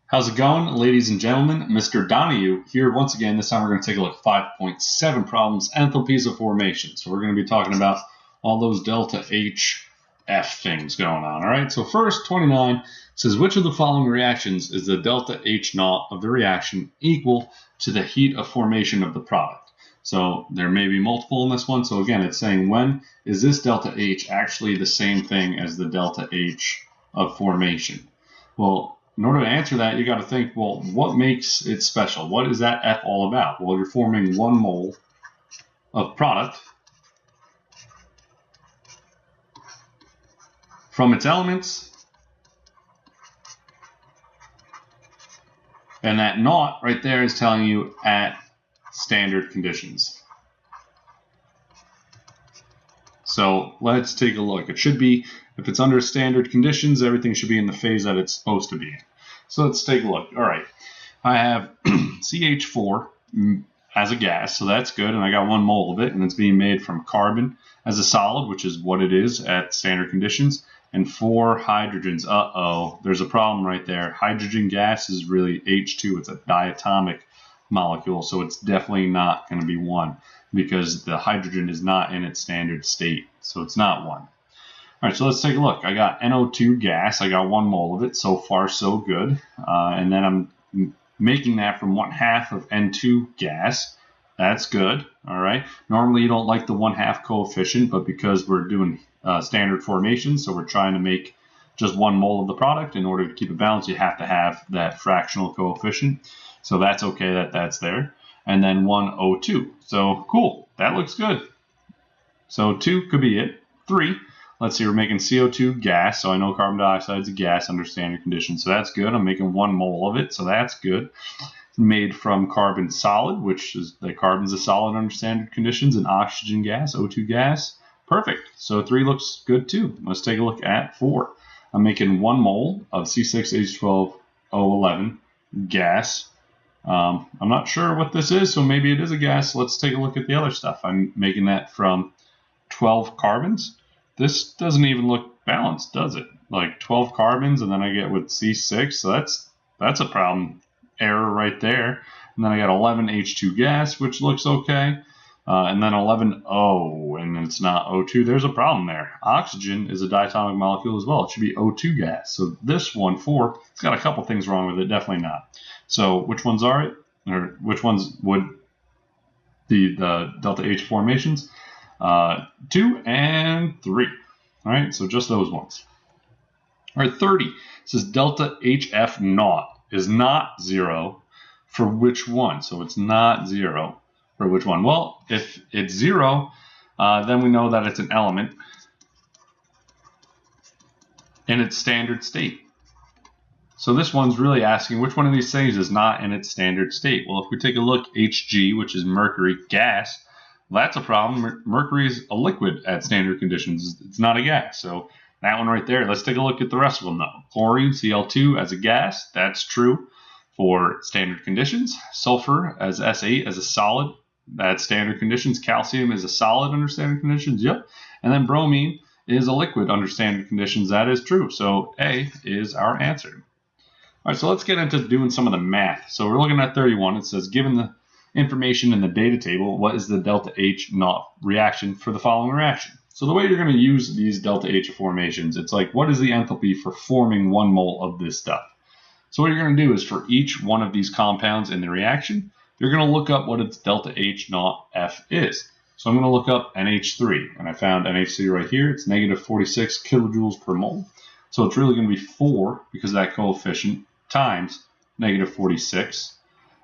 How's it going, ladies and gentlemen? Mr. Donahue here once again. This time we're going to take a look at 5.7 problems, enthalpies of formation. So we're going to be talking about all those delta HF things going on. All right, so first, 29 says, which of the following reactions is the delta H naught of the reaction equal to the heat of formation of the product? So there may be multiple in this one. So again, it's saying when is this delta H actually the same thing as the delta H of formation? Well, in order to answer that, you got to think, well, what makes it special? What is that F all about? Well, you're forming 1 mole of product from its elements, and that naught right there is telling you at standard conditions. So let's take a look. It should be, if it's under standard conditions, everything should be in the phase that it's supposed to be in. So let's take a look. All right, I have CH4 as a gas, so that's good, and I got 1 mole of it, and it's being made from carbon as a solid, which is what it is at standard conditions, and 4 hydrogens. There's a problem right there. Hydrogen gas is really H2. It's a diatomic molecule, so it's definitely not going to be 1 because the hydrogen is not in its standard state, so it's not 1. All right, so let's take a look. I got NO2 gas. I got 1 mole of it. So far, so good. And then I'm making that from 1/2 of N2 gas. That's good. All right. Normally, you don't like the 1/2 coefficient, but because we're doing standard formation, so we're trying to make just 1 mole of the product. In order to keep it balanced, you have to have that fractional coefficient. So that's okay that that's there. And then 1 O2. So cool. That looks good. So 2 could be it. 3. Let's see, we're making CO2 gas, so I know carbon dioxide is a gas under standard conditions, so that's good. I'm making 1 mole of it, so that's good. It's made from carbon solid, which is the carbon's a solid under standard conditions, and oxygen gas, O2 gas. Perfect. So 3 looks good too. Let's take a look at 4. I'm making 1 mole of C6H12O11 gas. I'm not sure what this is, so maybe it is a gas. Let's take a look at the other stuff. I'm making that from 12 carbons. This doesn't even look balanced, does it? Like 12 carbons, and then I get with C6, so that's a problem error right there. And then I got 11 H2 gas, which looks okay, and then 11 O, and it's not O2. There's a problem there. Oxygen is a diatomic molecule as well. It should be O2 gas. So this one, 4, it's got a couple things wrong with it. Definitely not. So which ones are it, or which ones would be the delta H formations? 2 and 3. All right, so just those ones. All right, 30 says delta HF naught is not 0 for which one? So it's not 0 for which one? Well, if it's 0, then we know that it's an element in its standard state. So this one's really asking which one of these things is not in its standard state. Well, if we take a look, Hg, which is mercury gas, that's a problem. Mercury is a liquid at standard conditions. It's not a gas. So that one right there. Let's take a look at the rest of them though. Chlorine, Cl2 as a gas. That's true for standard conditions. Sulfur as S8 as a solid. That's standard conditions. Calcium is a solid under standard conditions. Yep. And then bromine is a liquid under standard conditions. That is true. So A is our answer. All right, so let's get into doing some of the math. So we're looking at 31. It says, given the information in the data table, what is the delta H naught reaction for the following reaction? So the way you're going to use these delta H formations, it's like, what is the enthalpy for forming 1 mole of this stuff? So what you're going to do is for each one of these compounds in the reaction, you're going to look up what its delta H naught F is. So I'm going to look up NH3, and I found NH3 right here. It's negative 46 kilojoules per mole. So it's really going to be 4 because of that coefficient times negative 46.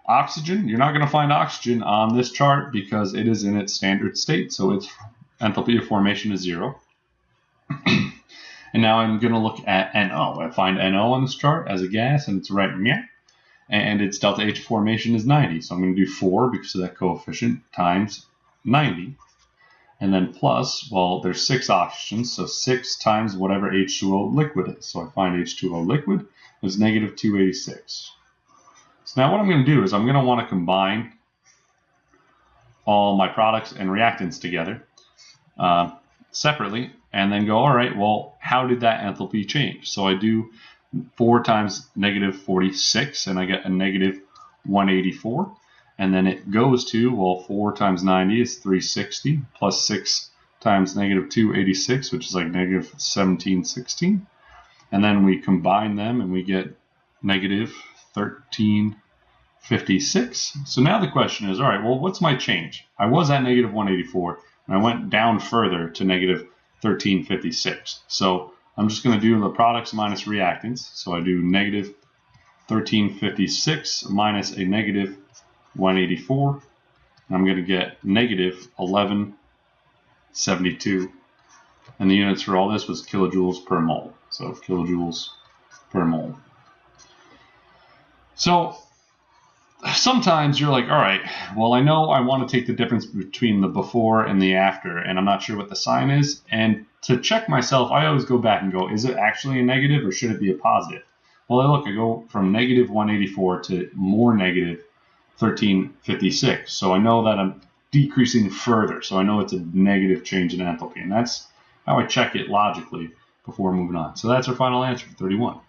Oxygen, you're not going to find oxygen on this chart because it is in its standard state, so its enthalpy of formation is 0. And now I'm going to look at NO. I find NO on this chart as a gas, and it's right here. And its delta H formation is 90, so I'm going to do 4 because of that coefficient times 90. And then plus, well, there's 6 oxygens, so 6 times whatever H2O liquid is. So I find H2O liquid is negative 286. So now what I'm going to do is I'm going to want to combine all my products and reactants together separately and then go, all right, well, how did that enthalpy change? So I do 4 times negative 46, and I get a negative 184. And then it goes to, well, 4 times 90 is 360, plus 6 times negative 286, which is like negative 1716. And then we combine them and we get negative 1356. So now the question is, all right, well, what's my change? I was at negative 184, and I went down further to negative 1356. So I'm just going to do the products minus reactants. So I do negative 1356 minus a negative 184, and I'm going to get negative 1172. And the units for all this was kilojoules per mole. So kilojoules per mole. So sometimes you're like, all right, well, I know I want to take the difference between the before and the after, and I'm not sure what the sign is. And to check myself, I always go back and go, is it actually a negative or should it be a positive? Well, look, I go from negative 184 to more negative 1356. So I know that I'm decreasing further. So I know it's a negative change in enthalpy. And that's how I check it logically before moving on. So that's our final answer for 31.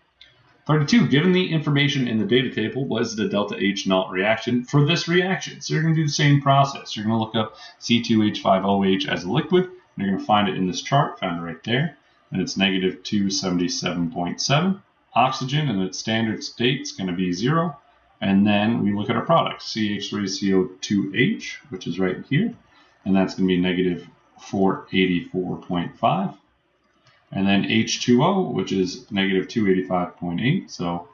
32, given the information in the data table, what is the delta H naught reaction for this reaction? So you're going to do the same process. You're going to look up C2H5OH as a liquid. And you're going to find it in this chart, found it right there. And it's negative 277.7. Oxygen in its standard state is going to be 0. And then we look at our product, CH3CO2H, which is right here. And that's going to be negative 484.5. And then H2O, which is negative 285.8. So,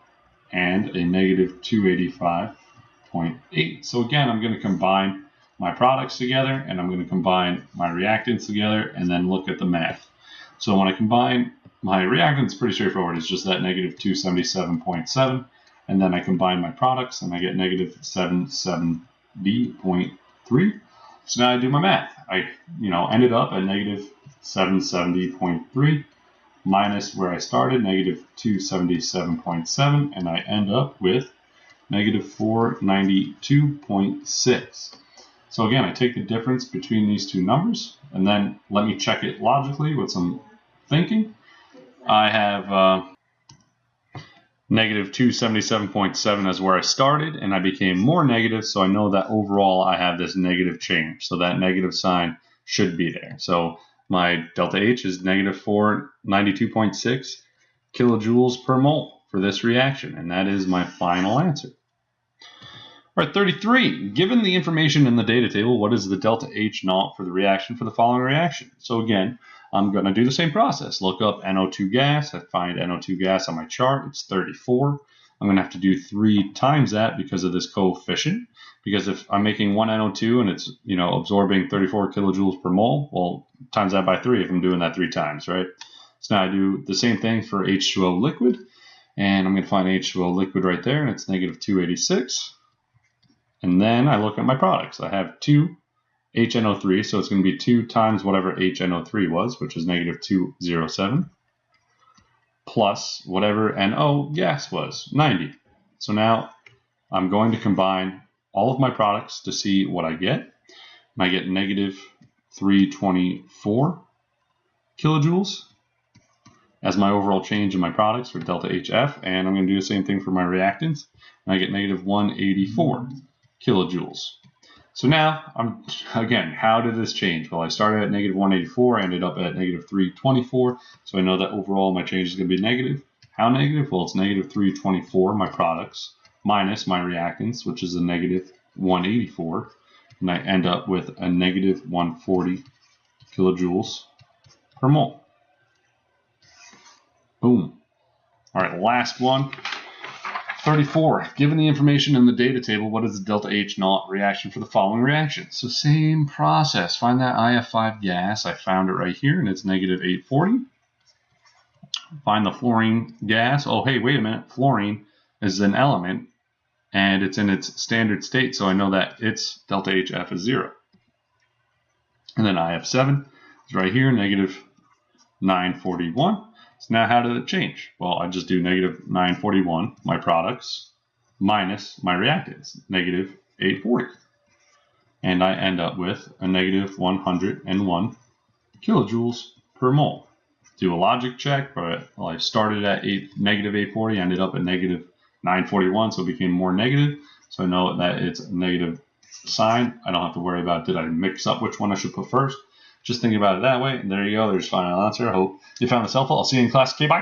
and a negative 285.8. So again, I'm going to combine my products together, and I'm going to combine my reactants together, and then look at the math. So when I combine my reactants, it's pretty straightforward. It's just that negative 277.7. And then I combine my products, and I get negative 770.3. So now I do my math. I, ended up at negative 770.3 minus where I started, negative 277.7, and I end up with negative 492.6. So again, I take the difference between these two numbers, and then let me check it logically with some thinking. I have negative 277.7 as where I started, and I became more negative, so I know that overall I have this negative change. So that negative sign should be there. So my delta H is negative 492.6 kilojoules per mole for this reaction, and that is my final answer. All right, 33. Given the information in the data table, what is the delta H naught for the reaction for the following reaction? So again, I'm going to do the same process. Look up NO2 gas. I find NO2 gas on my chart. It's 34. I'm going to have to do 3 times that because of this coefficient. Because if I'm making one NO2 and it's absorbing 34 kilojoules per mole, well, times that by 3 if I'm doing that 3 times, right? So now I do the same thing for H2O liquid, and I'm going to find H2O liquid right there, and it's negative 286. And then I look at my products. I have 2 HNO3, so it's going to be 2 times whatever HNO3 was, which is negative 207, plus whatever NO gas was, 90. So now I'm going to combine all of my products to see what I get. And I get negative 324 kilojoules as my overall change in my products for delta HF, and I'm going to do the same thing for my reactants, and I get negative 184 kilojoules. So now, again, how did this change? Well, I started at negative 184, ended up at negative 324, so I know that overall my change is going to be negative. How negative? Well, it's negative 324, my products, minus my reactants, which is a negative 184, and I end up with a negative 140 kilojoules per mole. Boom. All right, last one. 34. Given the information in the data table, what is the delta H naught reaction for the following reaction? So same process. Find that IF5 gas. I found it right here, and it's negative 840. Find the fluorine gas. Oh, hey, wait a minute. Fluorine is an element, and it's in its standard state, so I know that its delta HF is 0. And then IF7 is right here, negative 941. So now how did it change? Well, I just do negative 941, my products, minus my reactants, negative 840. And I end up with a negative 101 kilojoules per mole. do a logic check, but well, I started at negative 840, ended up at negative 941, so it became more negative. So I know that it's a negative sign. I don't have to worry about did I mix up which one I should put first. Just think about it that way. And there you go. There's final answer. I hope you found this helpful. I'll see you in class. Okay, bye.